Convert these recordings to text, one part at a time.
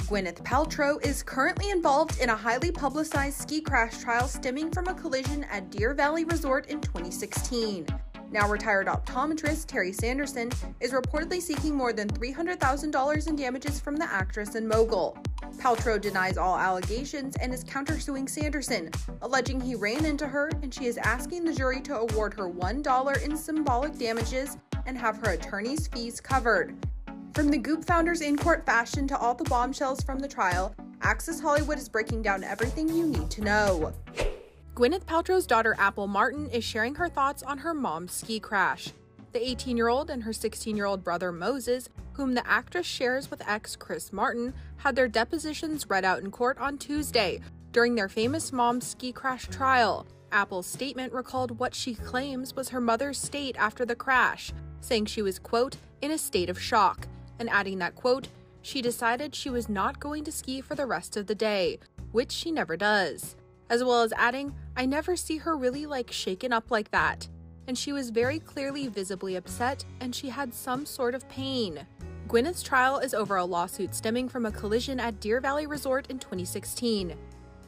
Gwyneth Paltrow is currently involved in a highly publicized ski crash trial stemming from a collision at Deer Valley Resort in 2016. Now retired optometrist Terry Sanderson is reportedly seeking more than $300,000 in damages from the actress and mogul. Paltrow denies all allegations and is countersuing Sanderson, alleging he ran into her, and she is asking the jury to award her $1 in symbolic damages and have her attorney's fees covered. From the Goop founders' in-court fashion to all the bombshells from the trial, Access Hollywood is breaking down everything you need to know. Gwyneth Paltrow's daughter Apple Martin is sharing her thoughts on her mom's ski crash. The 18-year-old and her 16-year-old brother Moses, whom the actress shares with ex Chris Martin, had their depositions read out in court on Tuesday during their famous mom's ski crash trial. Apple's statement recalled what she claims was her mother's state after the crash, saying she was, quote, in a state of shock, and adding that, quote, she decided she was not going to ski for the rest of the day, which she never does, as well as adding, I never see her really shaken up like that, and she was very clearly visibly upset and she had some sort of pain. Gwyneth's trial is over a lawsuit stemming from a collision at Deer Valley Resort in 2016.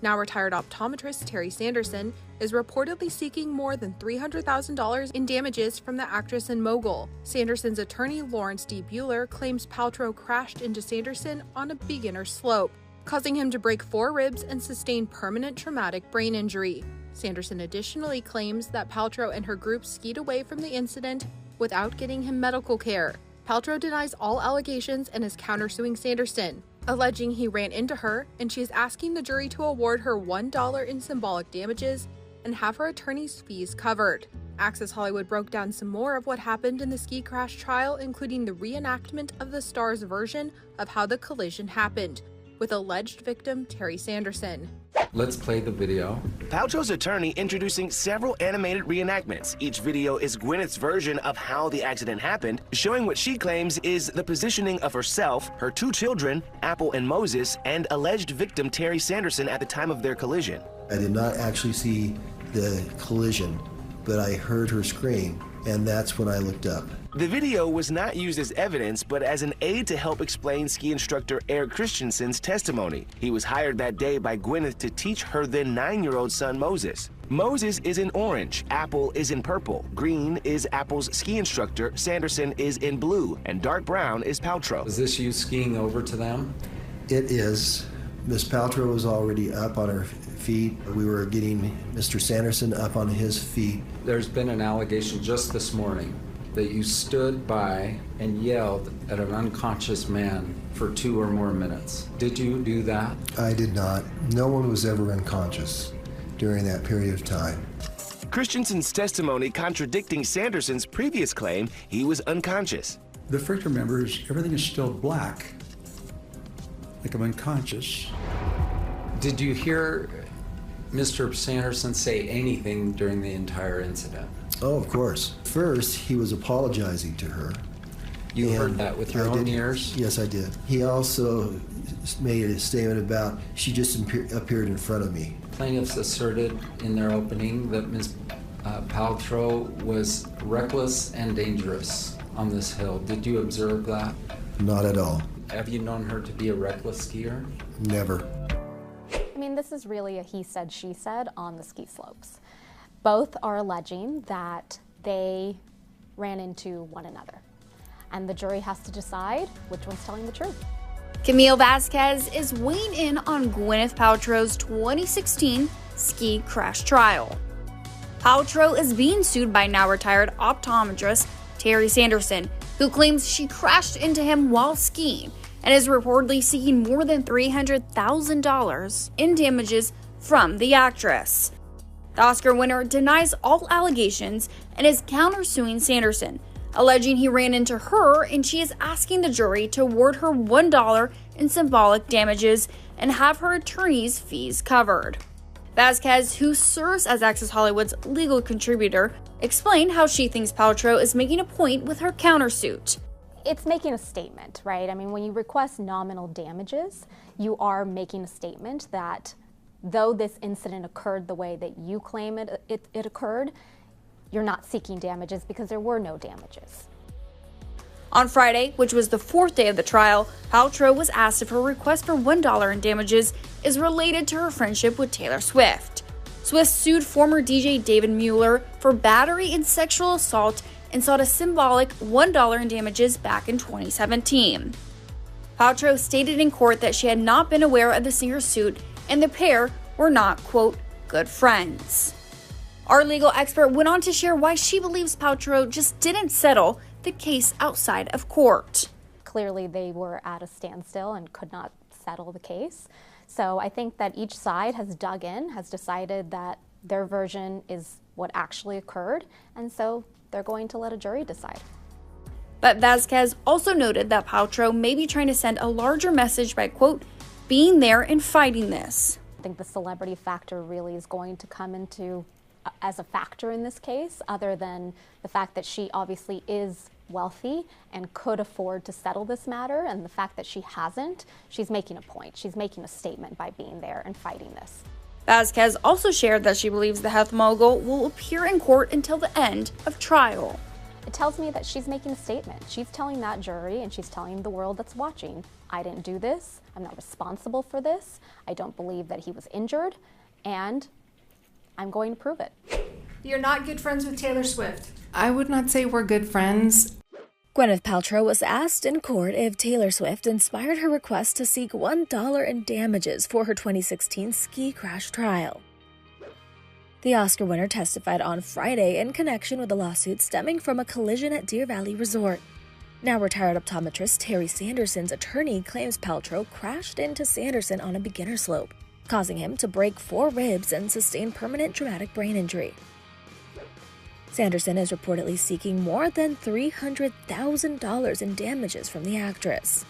Now retired optometrist Terry Sanderson is reportedly seeking more than $300,000 in damages from the actress and mogul. Sanderson's attorney Lawrence D. Bueller claims Paltrow crashed into Sanderson on a beginner slope, causing him to break 4 ribs and sustain permanent traumatic brain injury. Sanderson additionally claims that Paltrow and her group skied away from the incident without getting him medical care. Paltrow denies all allegations and is countersuing Sanderson, alleging he ran into her, and she is asking the jury to award her $1 in symbolic damages and have her attorney's fees covered. Access Hollywood broke down some more of what happened in the ski crash trial, including the reenactment of the star's version of how the collision happened, with alleged victim Terry Sanderson. Let's play the video. Paltrow's attorney introducing several animated reenactments. Each video is Gwyneth's version of how the accident happened, showing what she claims is the positioning of herself, her 2 children, Apple and Moses, and alleged victim Terry Sanderson at the time of their collision. I did not actually see the collision, but I heard her scream, and that's when I looked up. The video was not used as evidence, but as an aid to help explain ski instructor Eric Christensen's testimony. He was hired that day by Gwyneth to teach her then 9-year-old son Moses. Moses is in orange, Apple is in purple, green is Apple's ski instructor, Sanderson is in blue, and dark brown is Paltrow. Is this you skiing over to them? It is. Miss Paltrow was already up on her feet. We were getting Mr. Sanderson up on his feet. There's been an allegation just this morning that you stood by and yelled at an unconscious man for 2 or more minutes. Did you do that? I did not. No one was ever unconscious during that period of time. Christensen's testimony contradicting Sanderson's previous claim he was unconscious. The first remember is everything is still black, like I'm unconscious. Did you hear Mr. Sanderson say anything during the entire incident? Oh, of course. First, he was apologizing to her. You heard that with your own ears? Yes, I did. He also made a statement about, she just appeared in front of me. Plaintiffs asserted in their opening that Ms. Paltrow was reckless and dangerous on this hill. Did you observe that? Not at all. Have you known her to be a reckless skier? Never. I mean, this is really a he said, she said on the ski slopes. Both are alleging that they ran into one another, and the jury has to decide which one's telling the truth. Camille Vasquez is weighing in on Gwyneth Paltrow's 2016 ski crash trial. Paltrow is being sued by now retired optometrist Terry Sanderson, who claims she crashed into him while skiing and is reportedly seeking more than $300,000 in damages from the actress. The Oscar winner denies all allegations and is countersuing Sanderson, alleging he ran into her, and she is asking the jury to award her $1 in symbolic damages and have her attorney's fees covered. Vasquez, who serves as Access Hollywood's legal contributor, explained how she thinks Paltrow is making a point with her countersuit. It's making a statement, right? I mean, when you request nominal damages, you are making a statement that though this incident occurred the way that you claim it occurred, you're not seeking damages because there were no damages. On Friday, which was the fourth day of the trial, Paltrow was asked if her request for $1 in damages is related to her friendship with Taylor Swift. Swift sued former DJ David Mueller for battery and sexual assault and sought a symbolic $1 in damages back in 2017. Paltrow stated in court that she had not been aware of the singer's suit and the pair were not, quote, good friends. Our legal expert went on to share why she believes Paltrow just didn't settle the case outside of court. Clearly they were at a standstill and could not settle the case. So I think that each side has dug in, has decided that their version is what actually occurred, and so they're going to let a jury decide. But Vasquez also noted that Paltrow may be trying to send a larger message by, quote, being there and fighting this. I think the celebrity factor really is going to come into as a factor in this case, other than the fact that she obviously is wealthy and could afford to settle this matter, and the fact that she hasn't, she's making a point. She's making a statement by being there and fighting this. Vasquez also shared that she believes the health mogul will appear in court until the end of trial. It tells me that she's making a statement. She's telling that jury and she's telling the world that's watching, I didn't do this, I'm not responsible for this, I don't believe that he was injured, and I'm going to prove it. You're not good friends with Taylor Swift. I would not say we're good friends. Gwyneth Paltrow was asked in court if Taylor Swift inspired her request to seek $1 in damages for her 2016 ski crash trial. The Oscar winner testified on Friday in connection with a lawsuit stemming from a collision at Deer Valley Resort. Now retired optometrist Terry Sanderson's attorney claims Paltrow crashed into Sanderson on a beginner slope, causing him to break 4 ribs and sustain permanent traumatic brain injury. Sanderson is reportedly seeking more than $300,000 in damages from the actress.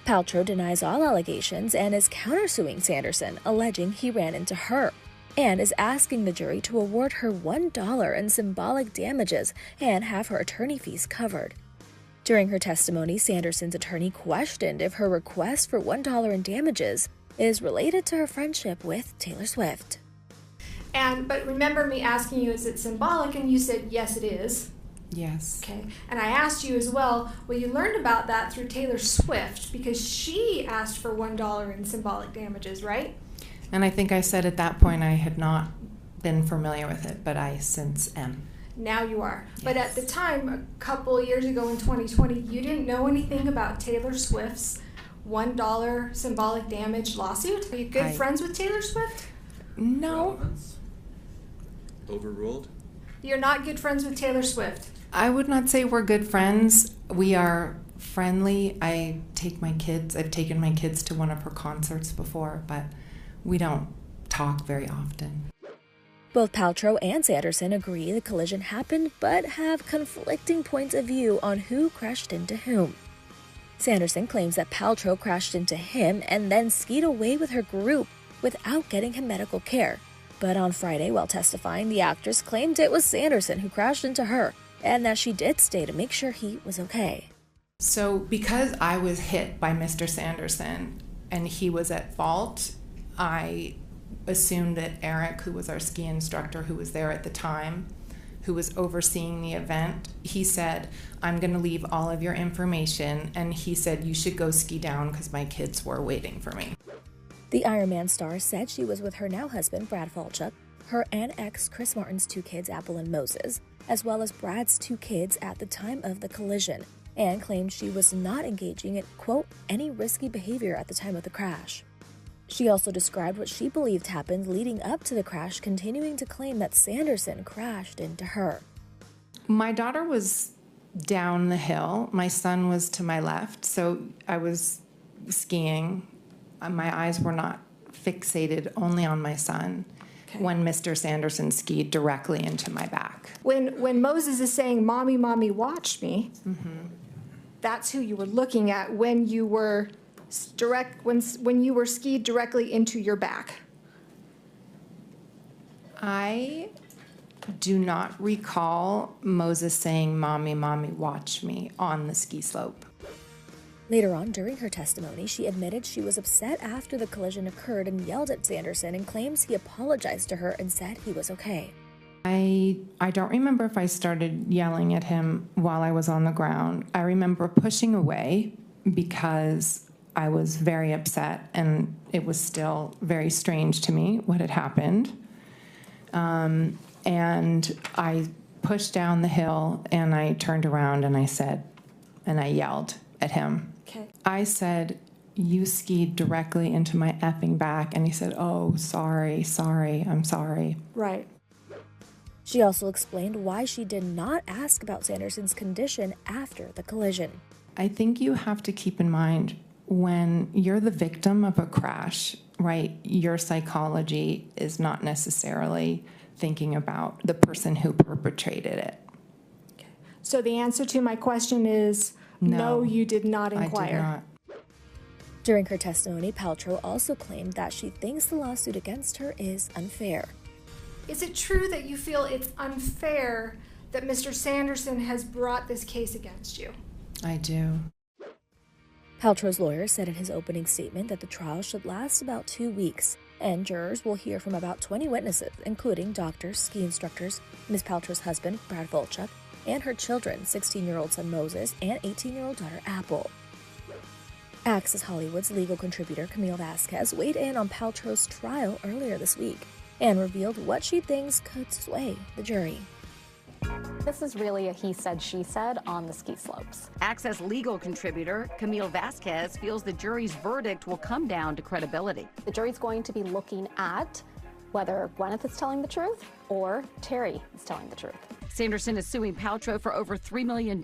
Paltrow denies all allegations and is countersuing Sanderson, alleging he ran into her, and is asking the jury to award her $1 in symbolic damages and have her attorney fees covered. During her testimony, Sanderson's attorney questioned if her request for $1 in damages is related to her friendship with Taylor Swift. But remember me asking you, is it symbolic? And you said, yes, it is. Yes. Okay. And I asked you as well, you learned about that through Taylor Swift because she asked for $1 in symbolic damages, right? And I think I said at that point I had not been familiar with it, but I since am. Now you are. Yes. But at the time, a couple years ago in 2020, you didn't know anything about Taylor Swift's $1 symbolic damage lawsuit? Are you good friends with Taylor Swift? No. Relevance? Overruled? You're not good friends with Taylor Swift. I would not say we're good friends. We are friendly. I've taken my kids to one of her concerts before, but we don't talk very often. Both Paltrow and Sanderson agree the collision happened, but have conflicting points of view on who crashed into whom. Sanderson claims that Paltrow crashed into him and then skied away with her group without getting him medical care. But on Friday, while testifying, the actress claimed it was Sanderson who crashed into her, and that she did stay to make sure he was okay. So because I was hit by Mr. Sanderson and he was at fault, I assumed that Eric, who was our ski instructor who was there at the time, who was overseeing the event, he said, I'm going to leave all of your information, and he said, you should go ski down because my kids were waiting for me. The Ironman star said she was with her now husband, Brad Falchuk, her and ex Chris Martin's 2 kids, Apple and Moses, as well as Brad's 2 kids at the time of the collision, and claimed she was not engaging in, quote, any risky behavior at the time of the crash. She also described what she believed happened leading up to the crash, continuing to claim that Sanderson crashed into her. My daughter was down the hill. My son was to my left, so I was skiing. My eyes were not fixated only on my son when Mr. Sanderson skied directly into my back. When Moses is saying, Mommy, Mommy, watch me, that's who you were looking at when you were when you were skied directly into your back. I do not recall Moses saying, Mommy, Mommy, watch me on the ski slope. Later on, during her testimony, she admitted she was upset after the collision occurred and yelled at Sanderson and claims he apologized to her and said he was okay. I don't remember if I started yelling at him while I was on the ground. I remember pushing away because I was very upset, and it was still very strange to me what had happened. And I pushed down the hill, and I turned around and I yelled at him. Okay. I said, "You skied directly into my effing back." And he said, "Oh, sorry, I'm sorry." Right. She also explained why she did not ask about Sanderson's condition after the collision. I think you have to keep in mind, when you're the victim of a crash, right, your psychology is not necessarily thinking about the person who perpetrated it. Okay. So the answer to my question is no, you did not inquire. I did not. During her testimony, Paltrow also claimed that she thinks the lawsuit against her is unfair. Is it true that you feel it's unfair that Mr. Sanderson has brought this case against you? I do. Paltrow's lawyer said in his opening statement that the trial should last about 2 weeks, and jurors will hear from about 20 witnesses, including doctors, ski instructors, Ms. Paltrow's husband, Brad Volchuk, and her children, 16-year-old son Moses and 18-year-old daughter Apple. Access Hollywood's legal contributor Camille Vasquez weighed in on Paltrow's trial earlier this week and revealed what she thinks could sway the jury. This is really a he said, she said on the ski slopes. Access legal contributor Camille Vasquez feels the jury's verdict will come down to credibility. The jury's going to be looking at whether Gwyneth is telling the truth or Terry is telling the truth. Sanderson is suing Paltrow for over $3 million,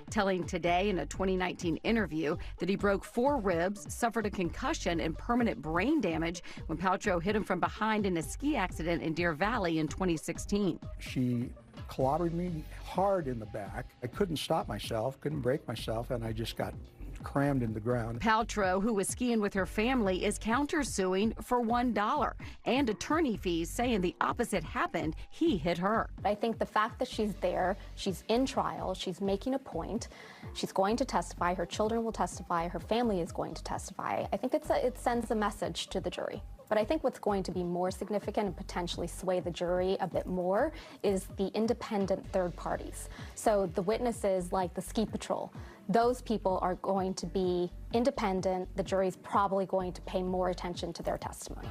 telling Today in a 2019 interview that he broke 4 ribs, suffered a concussion and permanent brain damage when Paltrow hit him from behind in a ski accident in Deer Valley in 2016. She clobbered me hard in the back. I couldn't stop myself, couldn't break myself, and I just got crammed in the ground. Paltrow, who was skiing with her family, is countersuing for $1 and attorney fees, saying the opposite happened. He hit her. I think the fact that she's there, she's in trial, she's making a point, she's going to testify, her children will testify, her family is going to testify. I think it sends a message to the jury. But I think what's going to be more significant and potentially sway the jury a bit more is the independent third parties. So the witnesses like the ski patrol, those people are going to be independent. The jury's probably going to pay more attention to their testimony.